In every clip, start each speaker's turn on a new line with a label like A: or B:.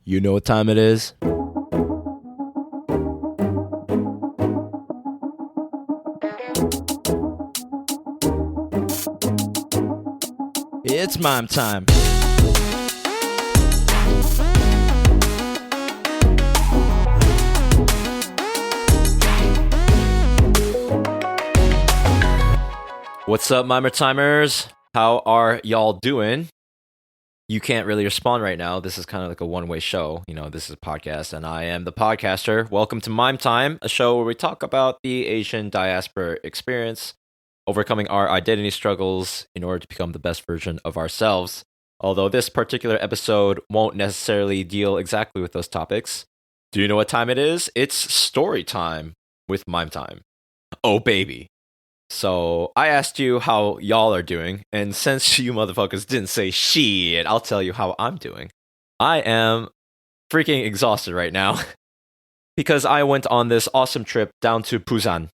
A: You know what time it is? It's mime time. What's up, Mimer Timers? How are y'all doing? You can't really respond right now. This is kind of like a one-way show. You know, this is a podcast, and I am the podcaster. Welcome to Mime Time, a show where we talk about the Asian diaspora experience, overcoming our identity struggles in order to become the best version of ourselves. Although this particular episode won't necessarily deal exactly with those topics. Do you know what time it is? It's story time with Mime Time. Oh, baby. So I asked you how y'all are doing, and since you motherfuckers didn't say shit, I'll tell you how I'm doing. I am freaking exhausted right now because I went on this awesome trip down to Busan.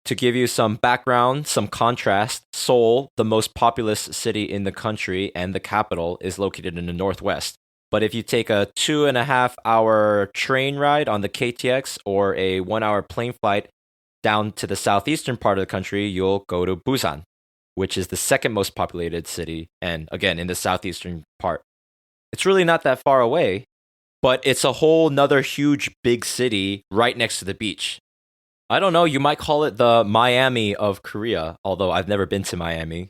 A: To give you some background, some contrast, Seoul, the most populous city in the country and the capital, is located in the northwest. But if you take a 2.5-hour train ride on the KTX or a 1-hour plane flight down to the southeastern part of the country, you'll go to Busan, which is the second most populated city, and again, in the southeastern part. It's really not that far away, but it's a whole nother huge big city right next to the beach. I don't know, you might call it the Miami of Korea, although I've never been to Miami.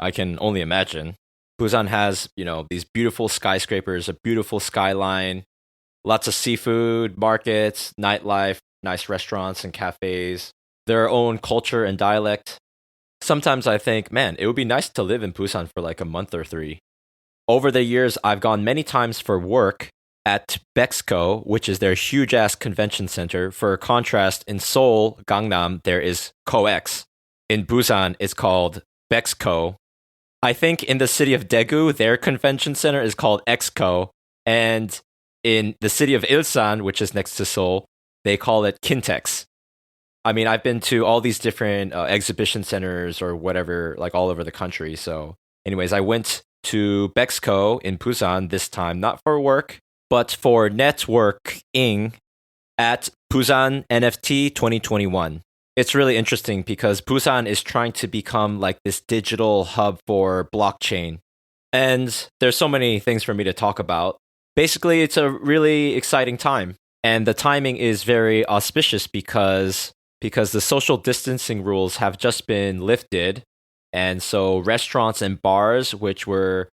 A: I can only imagine. Busan has, these beautiful skyscrapers, a beautiful skyline, lots of seafood, markets, nightlife, nice restaurants and cafes, their own culture and dialect. Sometimes I think, man, it would be nice to live in Busan for like a month or 3. Over the years, I've gone many times for work at Bexco, which is their huge-ass convention center. For contrast, in Seoul, Gangnam, there is COEX. In Busan, it's called Bexco. I think in the city of Daegu, their convention center is called EXCO. And in the city of Ilsan, which is next to Seoul, they call it Kintex. I mean, I've been to all these different exhibition centers or whatever, like all over the country. So anyways, I went to Bexco in Busan this time, not for work, but for networking at Busan NFT 2021. It's really interesting because Busan is trying to become like this digital hub for blockchain. And there's so many things for me to talk about. Basically, it's a really exciting time. And the timing is very auspicious because the social distancing rules have just been lifted. And so restaurants and bars, which were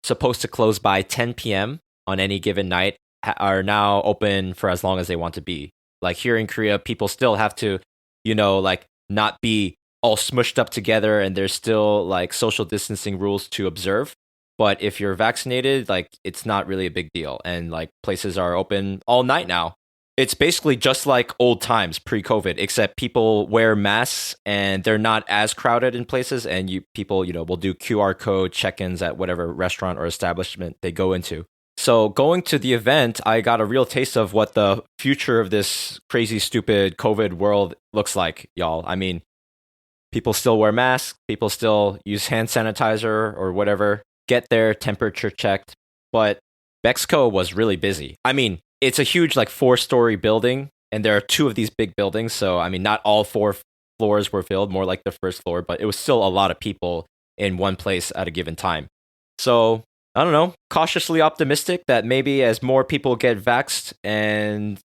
A: supposed to close by 10 p.m. on any given night, are now open for as long as they want to be. Like here in Korea, people still have to, not be all smushed up together, and there's still like social distancing rules to observe. But if you're vaccinated, like it's not really a big deal. And like places are open all night now. It's basically just like old times pre-COVID, except people wear masks and they're not as crowded in places. And people will do QR code check-ins at whatever restaurant or establishment they go into. So going to the event, I got a real taste of what the future of this crazy, stupid COVID world looks like, y'all. I mean, people still wear masks. People still use hand sanitizer or whatever. Get their temperature checked, but Bexco was really busy. I mean, it's a huge 4-story building, and there are 2 of these big buildings, so I mean, not all 4 floors were filled, more like the first floor, but it was still a lot of people in one place at a given time. So, I don't know, cautiously optimistic that maybe as more people get vaxxed and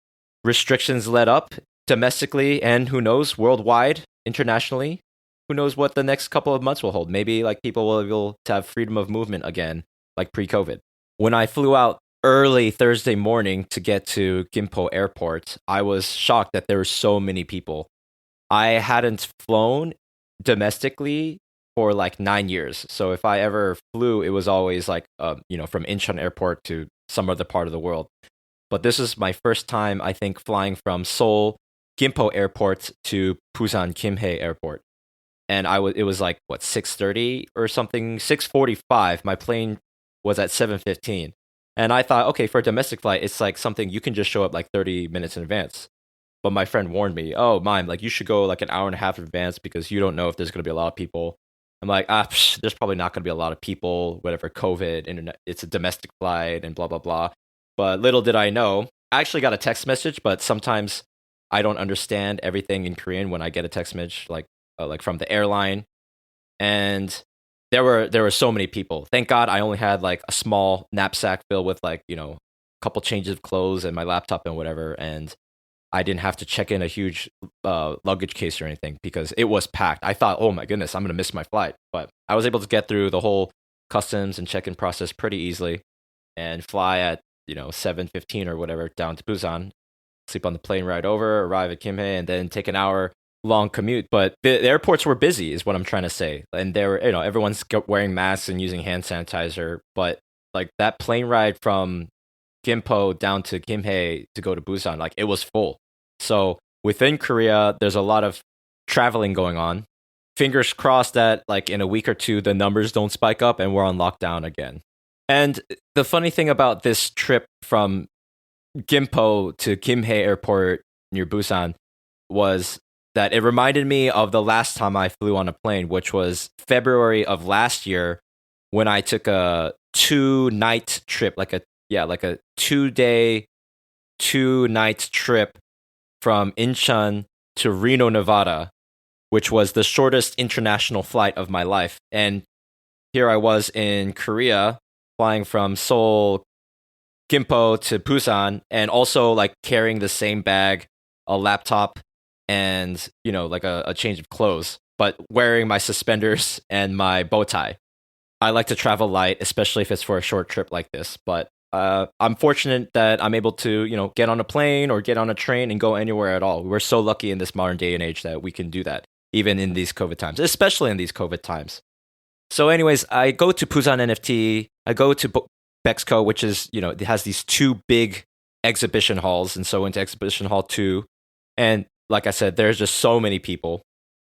A: restrictions let up domestically and who knows, worldwide, internationally, who knows what the next couple of months will hold. Maybe people will be able to have freedom of movement again, like pre-COVID. When I flew out early Thursday morning to get to Gimpo Airport, I was shocked that there were so many people. I hadn't flown domestically for 9 years. So if I ever flew, it was always from Incheon Airport to some other part of the world. But this is my first time, I think, flying from Seoul Gimpo Airport to Busan Kimhae Airport. And it was 6:30 or something, 6:45. My plane was at 7:15. And I thought, okay, for a domestic flight, it's something you can just show up 30 minutes in advance. But my friend warned me, oh, Mime, you should go an hour and a half in advance because you don't know if there's going to be a lot of people. I'm like, there's probably not going to be a lot of people, whatever, COVID, internet, it's a domestic flight and blah, blah, blah. But little did I know, I actually got a text message, but sometimes I don't understand everything in Korean when I get a text message, like from the airline. And there were so many people. Thank God I only had like a small knapsack filled with like, a couple changes of clothes and my laptop and whatever. And I didn't have to check in a huge luggage case or anything because it was packed. I thought, oh my goodness, I'm going to miss my flight. But I was able to get through the whole customs and check-in process pretty easily and fly at, 7:15 or whatever down to Busan, sleep on the plane ride over, arrive at Kimhae, and then take an hour long commute. But the airports were busy is what I'm trying to say. And they were, everyone's wearing masks and using hand sanitizer. But like that plane ride from Gimpo down to Kimhae to go to Busan, like it was full. So within Korea, there's a lot of traveling going on. Fingers crossed that like in a week or two, the numbers don't spike up and we're on lockdown again. And the funny thing about this trip from Gimpo to Kimhae Airport near Busan was that it reminded me of the last time I flew on a plane, which was February of last year when I took a 2-night trip, like a 2-day, 2-night trip from Incheon to Reno, Nevada, which was the shortest international flight of my life. And here I was in Korea, flying from Seoul, Gimpo to Busan, and also like carrying the same bag, a laptop, and like a change of clothes, but wearing my suspenders and my bow tie. I like to travel light, especially if it's for a short trip like this. But I'm fortunate that I'm able to get on a plane or get on a train and go anywhere at all. We're so lucky in this modern day and age that we can do that, even in these COVID times, especially in these COVID times. So anyways, I go to Busan NFT. I go to Bexco, which is, it has these 2 big exhibition halls. And so into exhibition hall 2. And like I said, there's just so many people.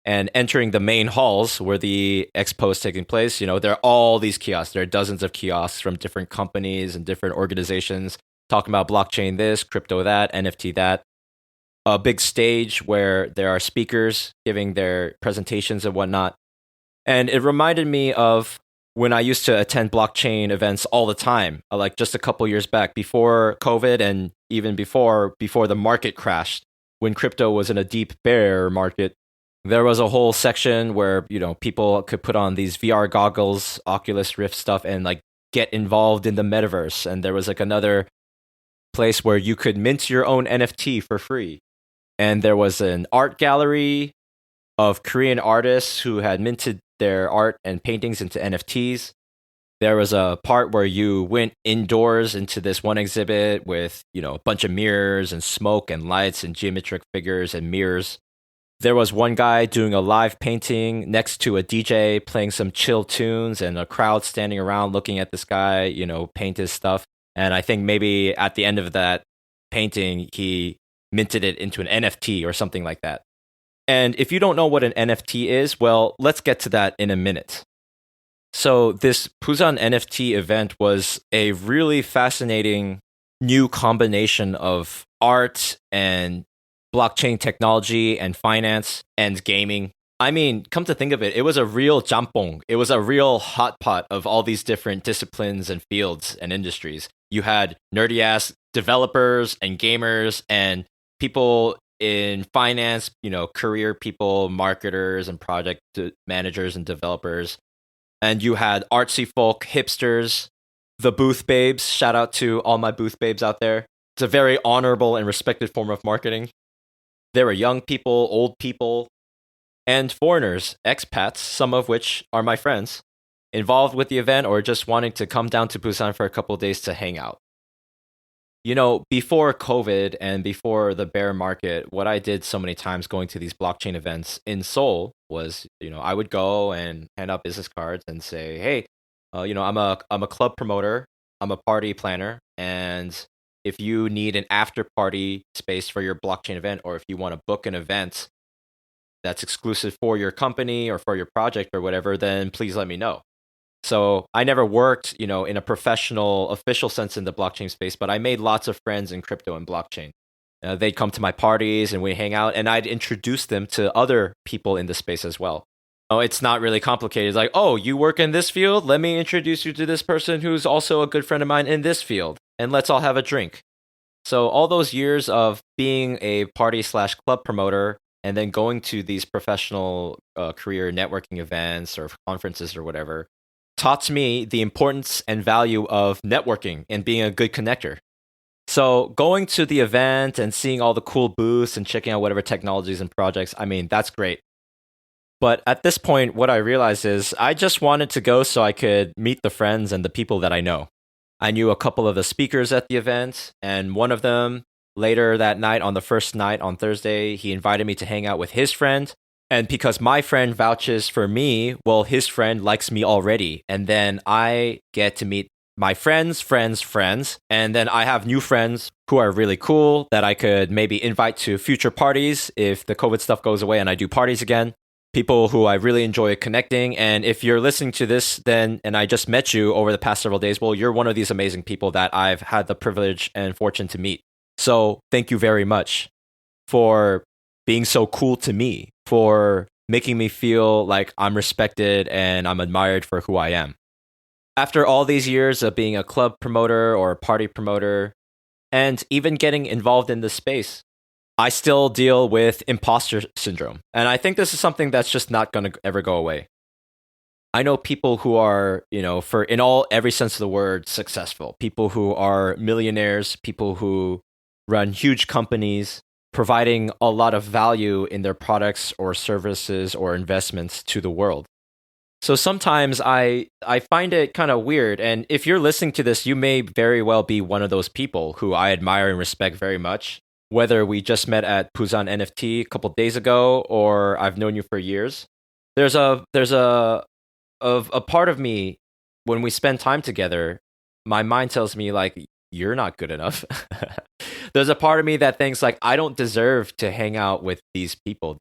A: And entering the main halls where the expo is taking place, there are all these kiosks. There are dozens of kiosks from different companies and different organizations talking about blockchain this, crypto that, NFT that. A big stage where there are speakers giving their presentations and whatnot. And it reminded me of when I used to attend blockchain events all the time, like just a couple years back before COVID and even before the market crashed, when crypto was in a deep bear market. There was a whole section where, people could put on these VR goggles, Oculus Rift stuff, and like get involved in the metaverse. And there was like another place where you could mint your own NFT for free. And there was an art gallery of Korean artists who had minted their art and paintings into NFTs. There was a part where you went indoors into this one exhibit with, a bunch of mirrors and smoke and lights and geometric figures and mirrors. There was one guy doing a live painting next to a DJ playing some chill tunes and a crowd standing around looking at this guy, paint his stuff. And I think maybe at the end of that painting, he minted it into an NFT or something like that. And if you don't know what an NFT is, well, let's get to that in a minute. So this Busan NFT event was a really fascinating new combination of art and blockchain technology and finance and gaming. I mean, come to think of it, it was a real jampong. It was a real hot pot of all these different disciplines and fields and industries. You had nerdy ass developers and gamers and people in finance, career people, marketers and project managers and developers. And you had artsy folk, hipsters, the booth babes. Shout out to all my booth babes out there. It's a very honorable and respected form of marketing. There were young people, old people, and foreigners, expats, some of which are my friends, involved with the event or just wanting to come down to Busan for a couple of days to hang out. Before COVID and before the bear market, what I did so many times going to these blockchain events in Seoul was, I would go and hand out business cards and say, hey, I'm a club promoter, I'm a party planner, and if you need an after party space for your blockchain event, or if you want to book an event that's exclusive for your company or for your project or whatever, then please let me know. So I never worked, in a professional, official sense in the blockchain space, but I made lots of friends in crypto and blockchain. They'd come to my parties and we'd hang out, and I'd introduce them to other people in the space as well. Oh, it's not really complicated. It's like, oh, you work in this field? Let me introduce you to this person who's also a good friend of mine in this field. and let's all have a drink. So all those years of being a party slash club promoter and then going to these professional career networking events or conferences or whatever taught me the importance and value of networking and being a good connector. So going to the event and seeing all the cool booths and checking out whatever technologies and projects, I mean, that's great. But at this point, what I realized is I just wanted to go so I could meet the friends and the people that I know. I knew a couple of the speakers at the event, and one of them later that night, on the first night on Thursday, he invited me to hang out with his friend. And because my friend vouches for me, well, his friend likes me already. And then I get to meet my friends, friends. And then I have new friends who are really cool that I could maybe invite to future parties if the COVID stuff goes away and I do parties again. People who I really enjoy connecting. And if you're listening to this, then, and I just met you over the past several days, well, you're one of these amazing people that I've had the privilege and fortune to meet. So thank you very much for being so cool to me, for making me feel like I'm respected and I'm admired for who I am. After all these years of being a club promoter or a party promoter, and even getting involved in this space, I still deal with imposter syndrome. And I think this is something that's just not going to ever go away. I know people who are, for in every sense of the word, successful. People who are millionaires, people who run huge companies, providing a lot of value in their products or services or investments to the world. So sometimes I find it kind of weird. And if you're listening to this, you may very well be one of those people who I admire and respect very much. Whether we just met at Busan NFT a couple days ago or I've known you for years, there's a part of me when we spend time together, my mind tells me like, you're not good enough. There's a part of me that thinks like, I don't deserve to hang out with these people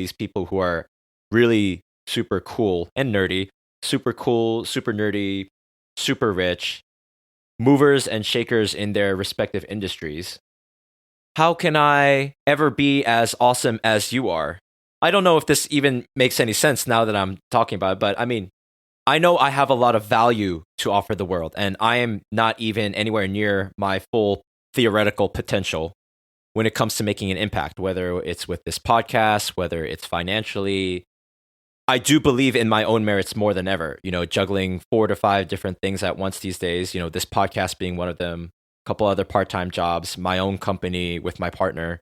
A: who are really super cool and nerdy, super cool, super nerdy, super rich, movers and shakers in their respective industries. How can I ever be as awesome as you are? I don't know if this even makes any sense now that I'm talking about it, but I mean, I know I have a lot of value to offer the world, and I am not even anywhere near my full theoretical potential when it comes to making an impact, whether it's with this podcast, whether it's financially. I do believe in my own merits more than ever, juggling 4 to 5 different things at once these days, this podcast being one of them, a couple other part-time jobs, my own company with my partner.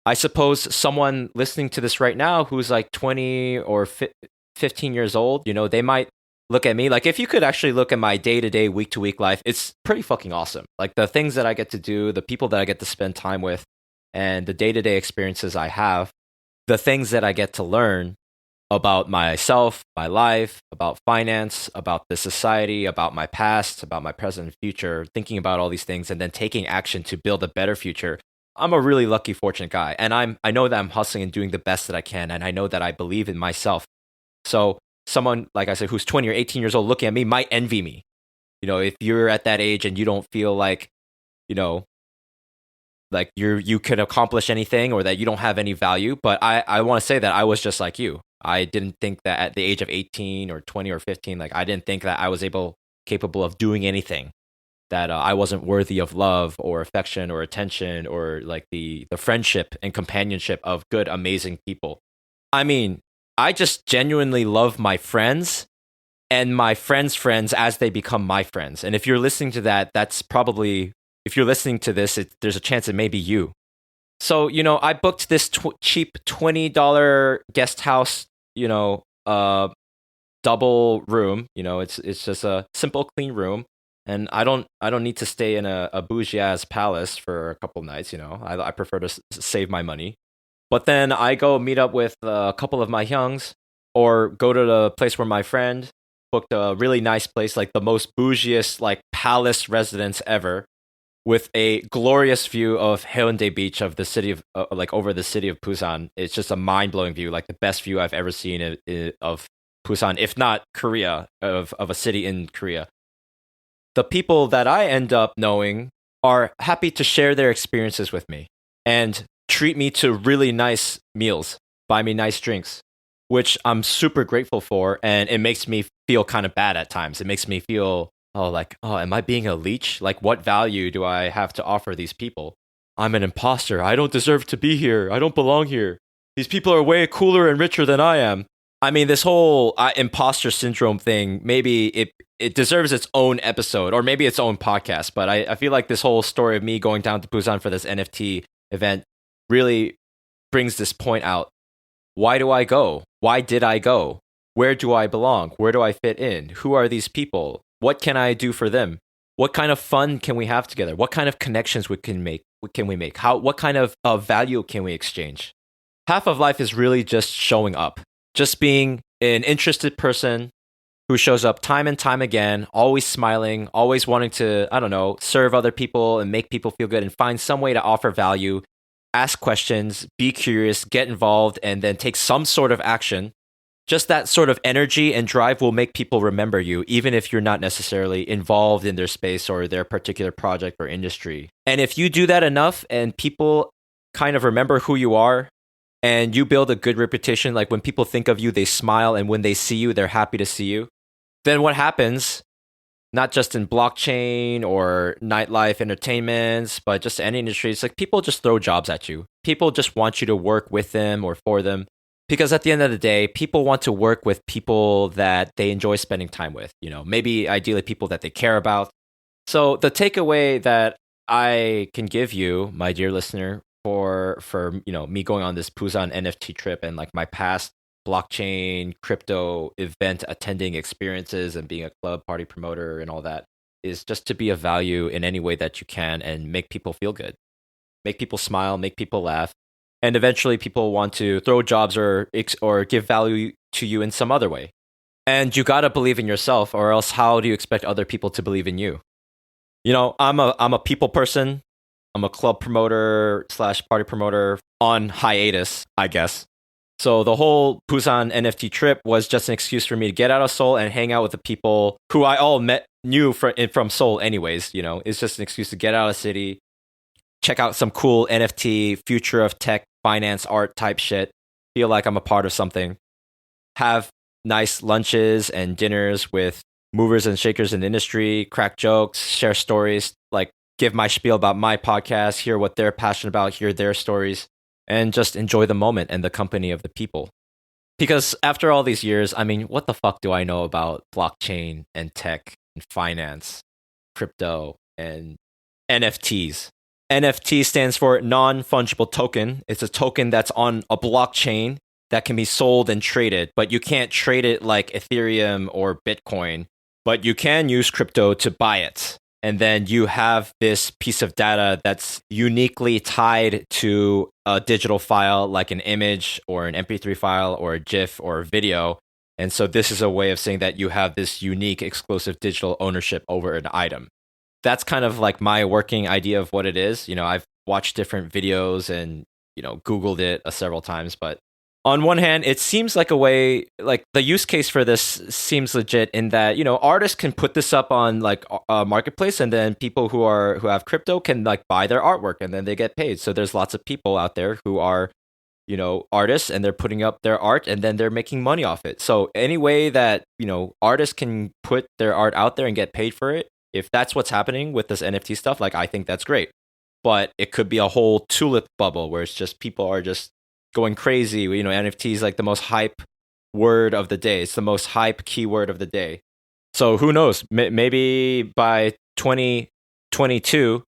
A: I suppose someone listening to this right now who's like 20 or 15 years old, they might look at me like, if you could actually look at my day-to-day, week-to-week life, it's pretty fucking awesome. Like the things that I get to do, the people that I get to spend time with, and the day-to-day experiences I have, the things that I get to learn about myself, my life, about finance, about the society, about my past, about my present and future, thinking about all these things and then taking action to build a better future. I'm a really lucky, fortunate guy. And I know that I'm hustling and doing the best that I can. And I know that I believe in myself. So someone, like I said, who's 20 or 18 years old looking at me might envy me. If you're at that age and you don't feel like, like you could accomplish anything or that you don't have any value. But I want to say that I was just like you. I didn't think that at the age of 18 or 20 or 15, like I didn't think that I was capable of doing anything, that I wasn't worthy of love or affection or attention or like the friendship and companionship of good, amazing people. I mean, I just genuinely love my friends and my friends' friends as they become my friends. And if you're listening to that, that's probably, if you're listening to this, there's a chance it may be you. So, I booked this cheap $20 guest house, double room. It's just a simple, clean room. And I don't need to stay in a bougie ass palace for a couple nights. I prefer to save my money. But then I go meet up with a couple of my youngs, or go to the place where my friend booked a really nice place, like the most bougiest like palace residence ever, with a glorious view of Haeundae Beach of the city of over the city of Busan. It's just a mind blowing view, like the best view I've ever seen of Busan, if not Korea, of a city in Korea. The people that I end up knowing are happy to share their experiences with me and treat me to really nice meals, buy me nice drinks, which I'm super grateful for. And it makes me feel kind of bad at times. It makes me feel Oh, like, oh, am I being a leech? Like, what value do I have to offer these people? I'm an imposter. I don't deserve to be here. I don't belong here. These people are way cooler and richer than I am. I mean, this whole imposter syndrome thing, maybe it deserves its own episode or maybe its own podcast. But I feel like this whole story of me going down to Busan for this NFT event really brings this point out. Why do I go? Why did I go? Where do I belong? Where do I fit in? Who are these people? What can I do for them? What kind of fun can we have together? What kind of connections we can make? What can we make? What kind of value can we exchange? Half of life is really just showing up, just being an interested person who shows up time and time again, always smiling, always wanting to, I don't know, serve other people and make people feel good and find some way to offer value, ask questions, be curious, get involved, and then take some sort of action. Just that sort of energy and drive will make people remember you, even if you're not necessarily involved in their space or their particular project or industry. And if you do that enough and people kind of remember who you are and you build a good reputation, like when people think of you, they smile, and when they see you, they're happy to see you, then what happens, not just in blockchain or nightlife entertainments, but just any industry, it's like people just throw jobs at you. People just want you to work with them or for them. Because at the end of the day, people want to work with people that they enjoy spending time with, maybe ideally people that they care about. So the takeaway that I can give you, my dear listener, for me going on this Busan NFT trip and like my past blockchain crypto event attending experiences and being a club party promoter and all that, is just to be of value in any way that you can and make people feel good, make people smile, make people laugh. And eventually people want to throw jobs or give value to you in some other way. And you got to believe in yourself, or else how do you expect other people to believe in you? I'm a people person. I'm a club promoter / party promoter on hiatus, I guess. So the whole Busan NFT trip was just an excuse for me to get out of Seoul and hang out with the people who I all knew from Seoul anyways. It's just an excuse to get out of the city, check out some cool NFT, future of tech, finance, art type shit, feel like I'm a part of something, have nice lunches and dinners with movers and shakers in the industry, crack jokes, share stories, like give my spiel about my podcast, hear what they're passionate about, hear their stories, and just enjoy the moment and the company of the people. Because after all these years, I mean, what the fuck do I know about blockchain and tech and finance, crypto and NFTs? NFT stands for non-fungible token. It's a token that's on a blockchain that can be sold and traded, but you can't trade it like Ethereum or Bitcoin, but you can use crypto to buy it. And then you have this piece of data that's uniquely tied to a digital file like an image or an MP3 file or a GIF or a video. And so this is a way of saying that you have this unique exclusive digital ownership over an item. That's kind of like my working idea of what it is. I've watched different videos and, Googled it several times. But on one hand, it seems like a way, like the use case for this seems legit in that, artists can put this up on like a marketplace, and then people who have crypto can like buy their artwork and then they get paid. So there's lots of people out there who are, artists, and they're putting up their art and then they're making money off it. So any way that, artists can put their art out there and get paid for it, if that's what's happening with this NFT stuff, like I think that's great. But it could be a whole tulip bubble where it's just people are just going crazy. NFT is like the most hype word of the day. It's the most hype keyword of the day. So who knows? Maybe by 2022,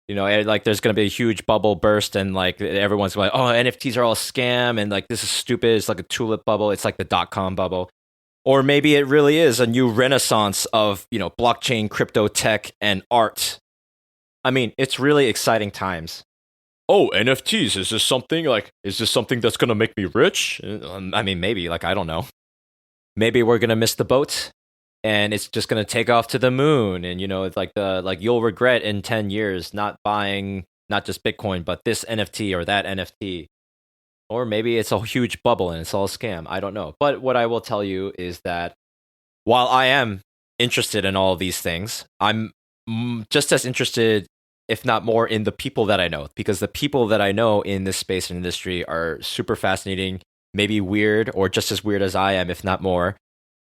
A: like there's going to be a huge bubble burst and like everyone's like, oh, NFTs are all a scam and like this is stupid. It's like a tulip bubble. It's like the .com bubble. Or maybe it really is a new renaissance of, blockchain, crypto tech, and art. I mean, it's really exciting times. Oh, NFTs, is this something that's going to make me rich? I mean, maybe, like, I don't know. Maybe we're going to miss the boat and it's just going to take off to the moon. And, it's like you'll regret in 10 years not buying not just Bitcoin, but this NFT or that NFT. Or maybe it's a huge bubble and it's all a scam. I don't know. But what I will tell you is that while I am interested in all of these things, I'm just as interested, if not more, in the people that I know. Because the people that I know in this space and industry are super fascinating, maybe weird, or just as weird as I am, if not more.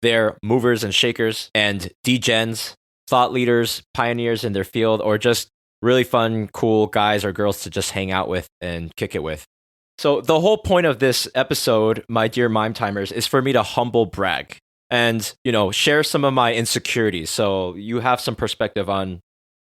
A: They're movers and shakers and degens. thought leaders, pioneers in their field, or just really fun, cool guys or girls to just hang out with and kick it with. So the whole point of this episode, my dear Mime Timers, is for me to humble brag and, share some of my insecurities. So you have some perspective on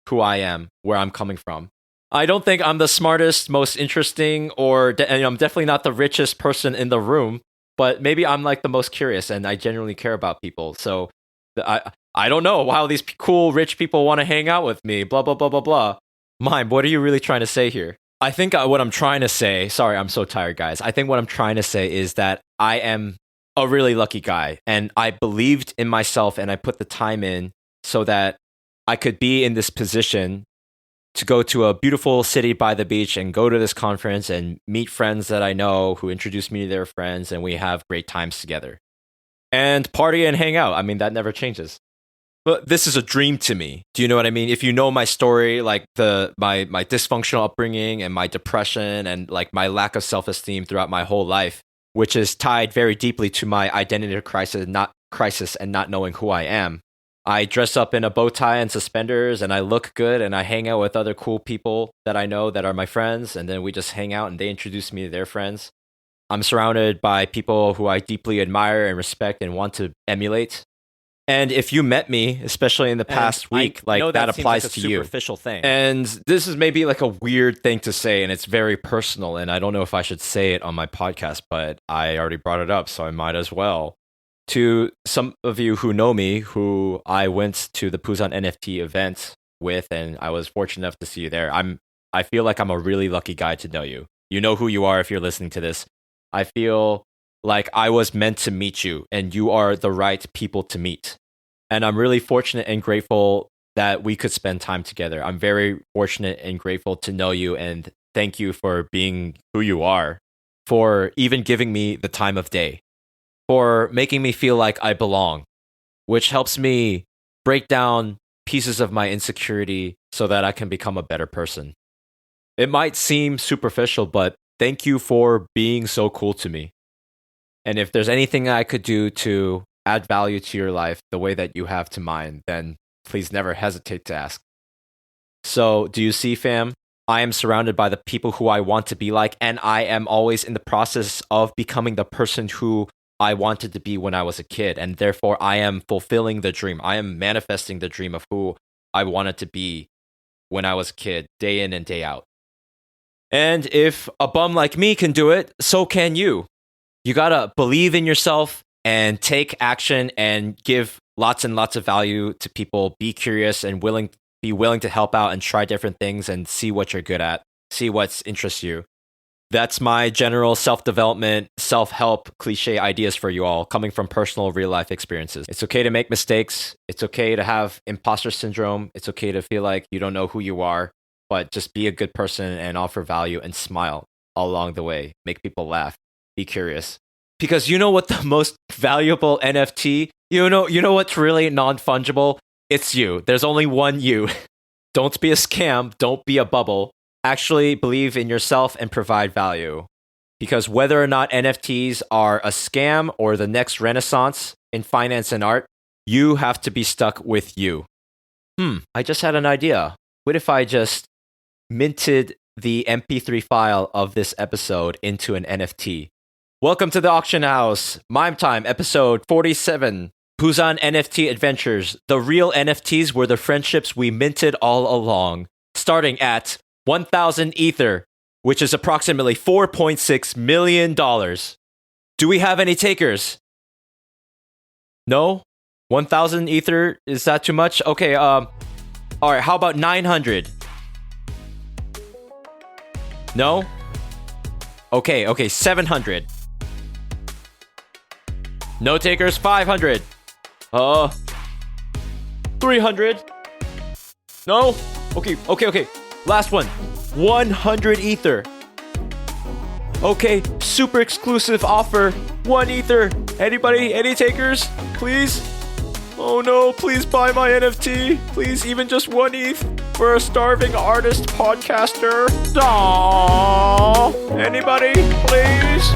A: who I am, where I'm coming from. I don't think I'm the smartest, most interesting, and I'm definitely not the richest person in the room, but maybe I'm like the most curious and I genuinely care about people. So I don't know how these cool, rich people want to hang out with me, blah, blah, blah, blah, blah. Mime, what are you really trying to say here? I think what I'm trying to say, sorry, I'm so tired, guys. I think what I'm trying to say is that I am a really lucky guy and I believed in myself and I put the time in so that I could be in this position to go to a beautiful city by the beach and go to this conference and meet friends that I know who introduce me to their friends and we have great times together. And party and hang out. I mean, that never changes. But this is a dream to me. Do you know what I mean? If you know my story, like my dysfunctional upbringing and my depression and like my lack of self-esteem throughout my whole life, which is tied very deeply to my identity crisis and not knowing who I am. I dress up in a bow tie and suspenders and I look good and I hang out with other cool people that I know that are my friends. And then we just hang out and they introduce me to their friends. I'm surrounded by people who I deeply admire and respect and want to emulate. And if you met me, especially in the past week, that applies like to you. Superficial thing. And this is maybe like a weird thing to say, and it's very personal. And I don't know if I should say it on my podcast, but I already brought it up, so I might as well. To some of you who know me, who I went to the Busan NFT event with, and I was fortunate enough to see you there. I feel like I'm a really lucky guy to know you. You know who you are if you're listening to this. I feel like I was meant to meet you and you are the right people to meet. And I'm really fortunate and grateful that we could spend time together. I'm very fortunate and grateful to know you and thank you for being who you are, for even giving me the time of day, for making me feel like I belong, which helps me break down pieces of my insecurity so that I can become a better person. It might seem superficial, but thank you for being so cool to me. And if there's anything I could do to add value to your life the way that you have to mine, then please never hesitate to ask. So, do you see, fam? I am surrounded by the people who I want to be like, and I am always in the process of becoming the person who I wanted to be when I was a kid. And therefore, I am fulfilling the dream. I am manifesting the dream of who I wanted to be when I was a kid, day in and day out. And if a bum like me can do it, so can you. You gotta believe in yourself and take action and give lots and lots of value to people. Be curious and be willing to help out and try different things and see what you're good at, see what interests you. That's my general self-development, self-help cliche ideas for you all, coming from personal real-life experiences. It's okay to make mistakes. It's okay to have imposter syndrome. It's okay to feel like you don't know who you are, but just be a good person and offer value and smile all along the way. Make people laugh. Be curious. Because you know what the most valuable NFT, you know what's really non-fungible? It's you. There's only one you. Don't be a scam. Don't be a bubble. Actually believe in yourself and provide value. Because whether or not NFTs are a scam or the next renaissance in finance and art, you have to be stuck with you. I just had an idea. What if I just minted the MP3 file of this episode into an NFT? Welcome to the auction house. Mime Time, episode 47. Busan NFT Adventures. The real NFTs were the friendships we minted all along. Starting at 1,000 Ether, which is approximately $4.6 million. Do we have any takers? No? 1,000 Ether? Is that too much? Okay, all right, how about 900? No? Okay, 700. No takers, 500. 300. No? Okay. Last one. 100 Ether. Okay, super exclusive offer. 1 Ether. Anybody? Any takers? Please? Oh no, please buy my NFT. Please, even just 1 ETH for a starving artist podcaster. Aww. Anybody? Please?